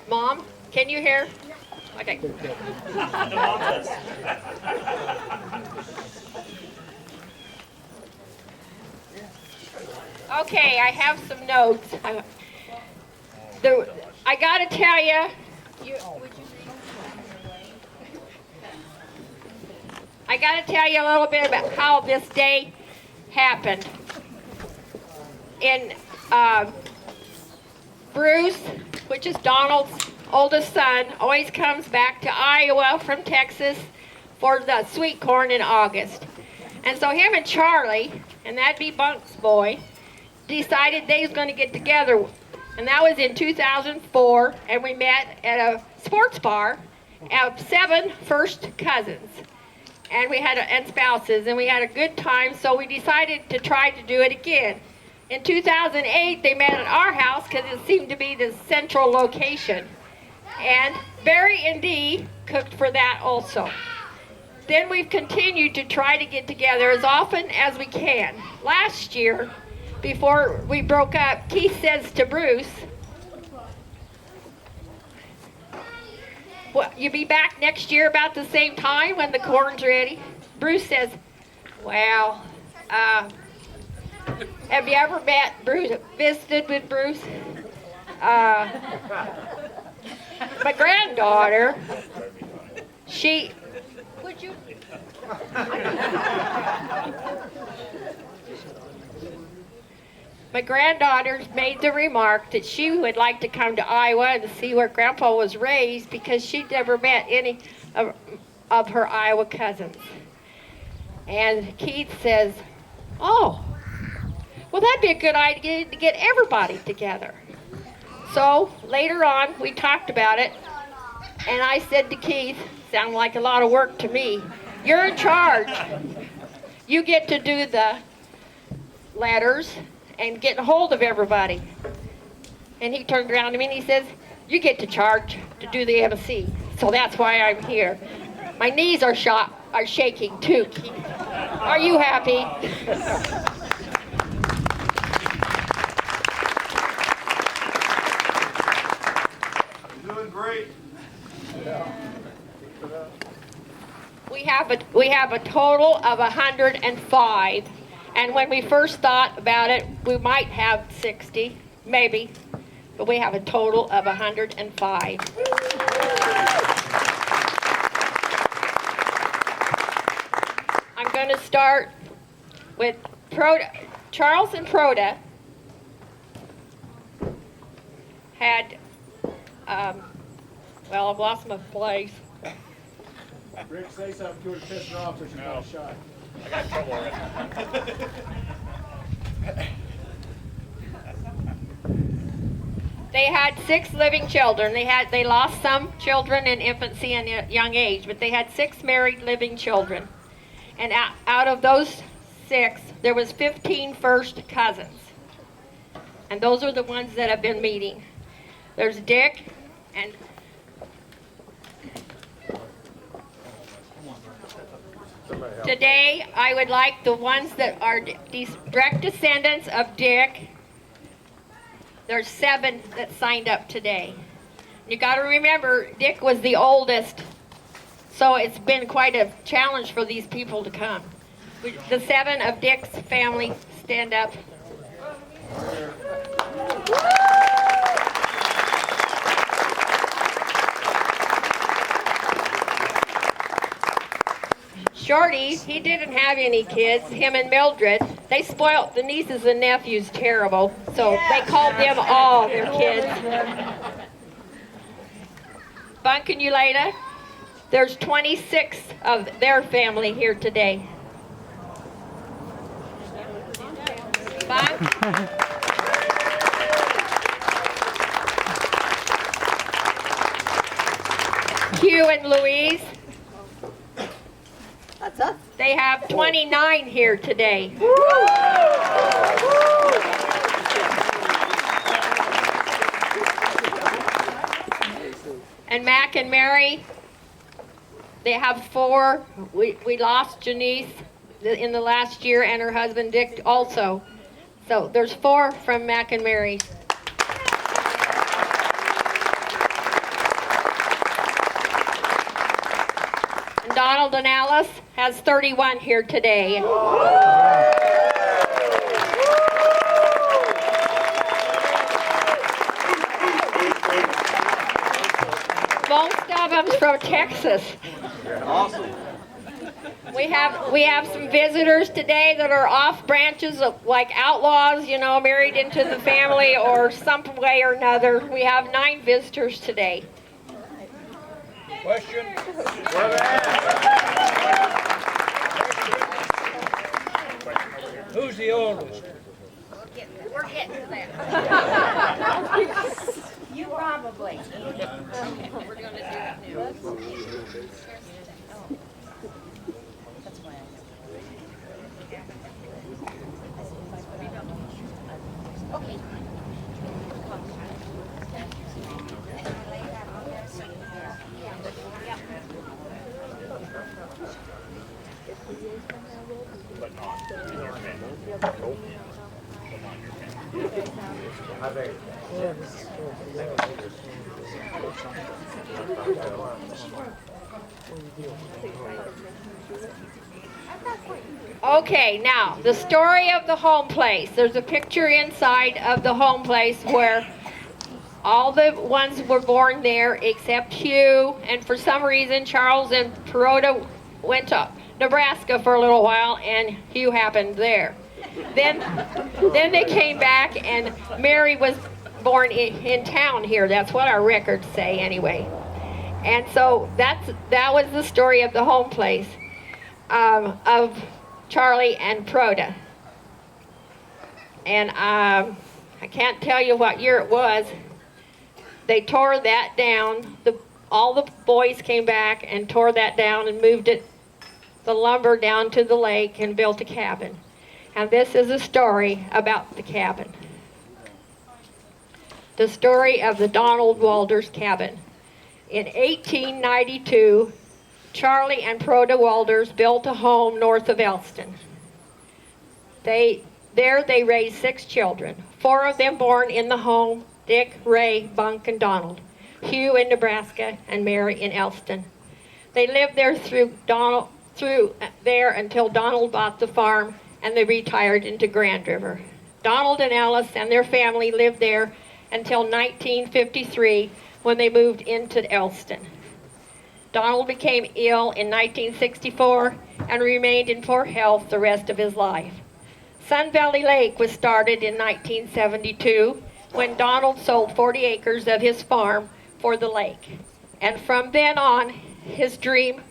Mom, can you hear? Okay. Okay, I have some notes. I gotta tell I gotta tell you a little bit about how this day happened. In Bruce, which is Donald's oldest son, always comes back to Iowa from Texas for the sweet corn in August. And so him and Charlie, and that'd be Bunk's boy, decided they was going to get together. And that was in 2004, and we met at a sports bar of 7 first cousins. And we had and spouses, and we had a good time, so we decided to try to do it again. In 2008, they met at our house because it seemed to be the central location. And Barry and Dee cooked for that also. Then we've continued to try to get together as often as we can. Last year, before we broke up, Keith says to Bruce, "Well, you be back next year about the same time when the corn's ready?" Bruce says, "Well, have you ever met Bruce, visited with Bruce? My granddaughter, would you?" My granddaughter made the remark that she would like to come to Iowa and see where Grandpa was raised because she'd never met any of her Iowa cousins. And Keith says, "Oh, well, that'd be a good idea to get everybody together." So later on, we talked about it, and I said to Keith, "Sound like a lot of work to me. You're in charge. You get to do the letters and get a hold of everybody." And he turned around to me and he says, "You get to charge to do the MC." So that's why I'm here. My knees are shaking too, Keith. Are you happy? You're doing great. We have a total of 105. And when we first thought about it, we might have 60, maybe, but we have a total of 105. I'm going to start with Charles and Proda had, well, I've lost my place. Rick, say something to her to piss her off so she's not shy. I got in trouble already. They had 6 living children. They lost some children in infancy and a young age, but they had 6 married living children. And out of those 6, there was 15 first cousins. And those are the ones that have been meeting. There's Dick and today, I would like the ones that are direct descendants of Dick. There's 7 that signed up today. You got to remember, Dick was the oldest, so it's been quite a challenge for these people to come. The 7 of Dick's family stand up. Shorty, he didn't have any kids, him and Mildred. They spoiled the nieces and nephews terrible, so they called them all their kids. Bunk and Uleta, there's 26 of their family here today. Bunk? Hugh and Louise. That's us. They have 29 here today. And Mac and Mary, they have 4. We lost Janice in the last year and her husband Dick also. So there's 4 from Mac and Mary. Donald and Alice has 31 here today. Most of them's from Texas. Awesome. We have some visitors today that are off branches of like outlaws, you know, married into the family or some way or another. We have 9 visitors today. Question? Who's the oldest? We're getting to that. You probably. We're going to do it now. Okay, now the story of the home place. There's a picture inside of the home place where all the ones were born there except Hugh, and for some reason Charles and Perota went to Nebraska for a little while, and Hugh happened there. Then they came back, and Mary was born in town here. That's what our records say, anyway. And so that was the story of the home place of Charlie and Perota. And I can't tell you what year it was. They tore that down. All the boys came back and tore that down and moved the lumber down to the lake and built a cabin. And this is a story about the cabin. The story of the Donald Walters cabin. In 1892, Charlie and Perota Walters built a home north of Elston. There they raised 6 children, 4 of them born in the home: Dick, Ray, Bunk, and Donald. Hugh in Nebraska and Mary in Elston. They lived there until Donald bought the farm and they retired into Grand River. Donald and Alice and their family lived there until 1953 when they moved into Elston. Donald became ill in 1964 and remained in poor health the rest of his life. Sun Valley Lake was started in 1972 when Donald sold 40 acres of his farm for the lake. And from then on, his dream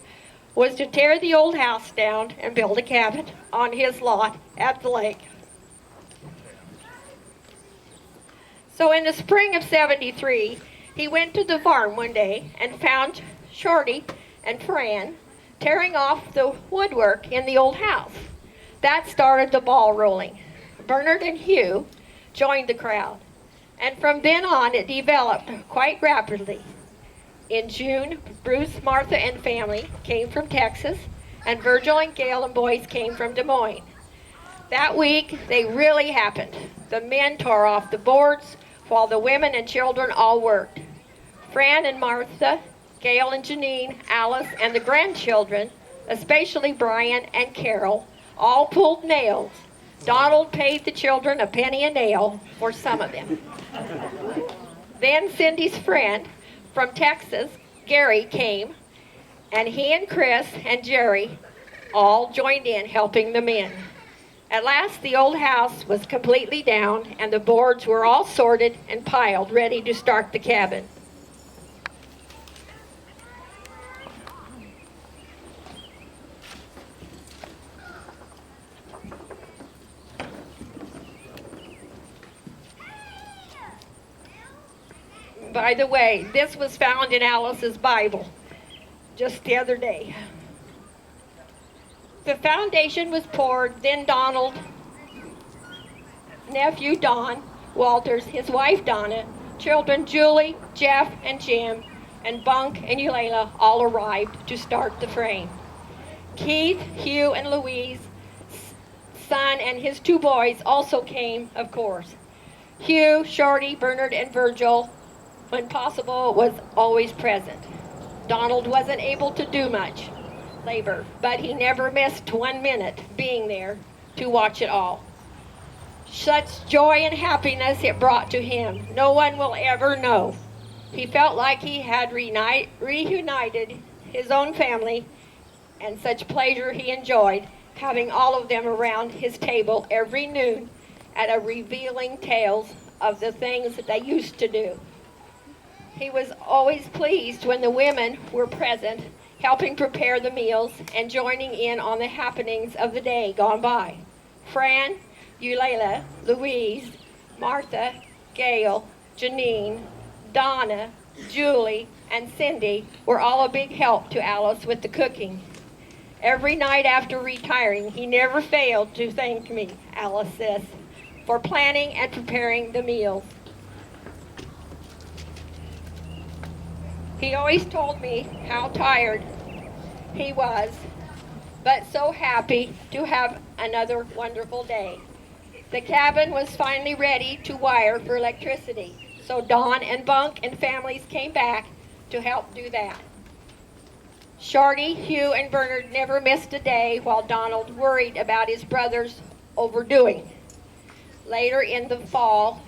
was to tear the old house down and build a cabin on his lot at the lake. So in the spring of '73, he went to the farm one day and found Shorty and Fran tearing off the woodwork in the old house. That started the ball rolling. Bernard and Hugh joined the crowd, and from then on it developed quite rapidly. In June, Bruce, Martha, and family came from Texas, and Virgil and Gail and boys came from Des Moines. That week, they really happened. The men tore off the boards, while the women and children all worked. Fran and Martha, Gail and Janine, Alice, and the grandchildren, especially Brian and Carol, all pulled nails. Donald paid the children a penny a nail for some of them. Then Cindy's friend from Texas, Gary, came, and he and Chris and Jerry all joined in helping the men. At last, the old house was completely down, and the boards were all sorted and piled, ready to start the cabin. By the way, this was found in Alice's Bible just the other day. The foundation was poured, then Donald, nephew Don Walters, his wife Donna, children Julie, Jeff, and Jim, and Bunk and Eulalia all arrived to start the frame. Keith, Hugh, and Louise, son, and his 2 boys also came, of course. Hugh, Shorty, Bernard, and Virgil, when possible, was always present. Donald wasn't able to do much. labor, but he never missed 1 minute being there to watch it all. Such joy and happiness it brought to him, no one will ever know. He felt like he had reunited his own family, and such pleasure he enjoyed having all of them around his table every noon at a revealing tales of the things that they used to do. He was always pleased when the women were present, helping prepare the meals and joining in on the happenings of the day gone by. Fran, Eulalia, Louise, Martha, Gail, Janine, Donna, Julie, and Cindy were all a big help to Alice with the cooking. Every night after retiring, he never failed to thank me, Alice says, for planning and preparing the meals. He always told me how tired he was, but so happy to have another wonderful day. The cabin was finally ready to wire for electricity, so Don and Bunk and families came back to help do that. Shardy, Hugh, and Bernard never missed a day while Donald worried about his brothers overdoing. Later in the fall,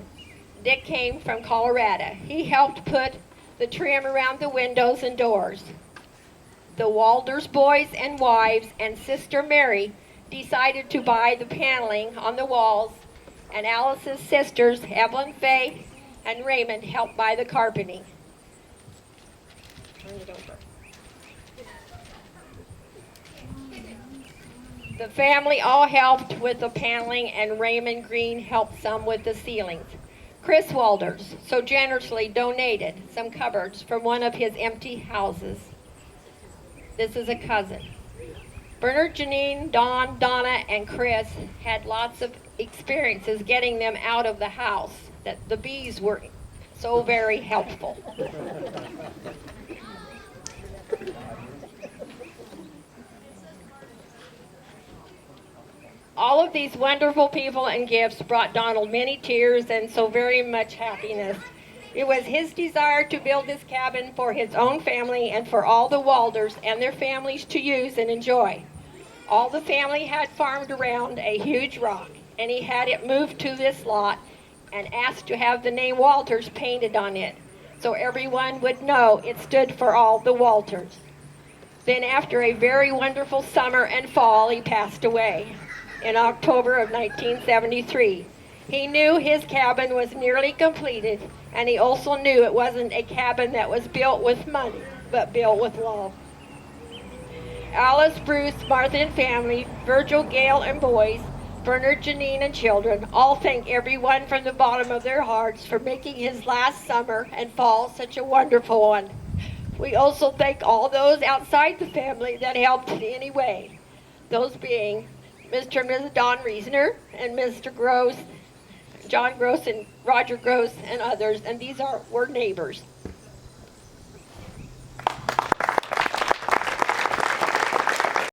Dick came from Colorado. He helped put the trim around the windows and doors. The Walters boys and wives and Sister Mary decided to buy the paneling on the walls, and Alice's sisters, Evelyn, Faye, and Raymond, helped buy the carpeting. Turn it over. The family all helped with the paneling, and Raymond Green helped some with the ceilings. Chris Walters so generously donated some cupboards from one of his empty houses. This is a cousin. Bernard, Janine, Don, Donna, and Chris had lots of experiences getting them out of the house, that the bees were so very helpful. All of these wonderful people and gifts brought Donald many tears and so very much happiness. It was his desire to build this cabin for his own family and for all the Walters and their families to use and enjoy. All the family had farmed around a huge rock, and he had it moved to this lot and asked to have the name Walters painted on it, so everyone would know it stood for all the Walters. Then after a very wonderful summer and fall, he passed away in October of 1973. He knew his cabin was nearly completed, and he also knew it wasn't a cabin that was built with money, but built with love. Alice, Bruce, Martha and family, Virgil, Gail and boys, Bernard, Janine and children all thank everyone from the bottom of their hearts for making his last summer and fall such a wonderful one. We also thank all those outside the family that helped in any way, those being Mr. and Mrs. Don Reasoner and Mr. Gross, John Gross and Roger Gross and others, and these were neighbors.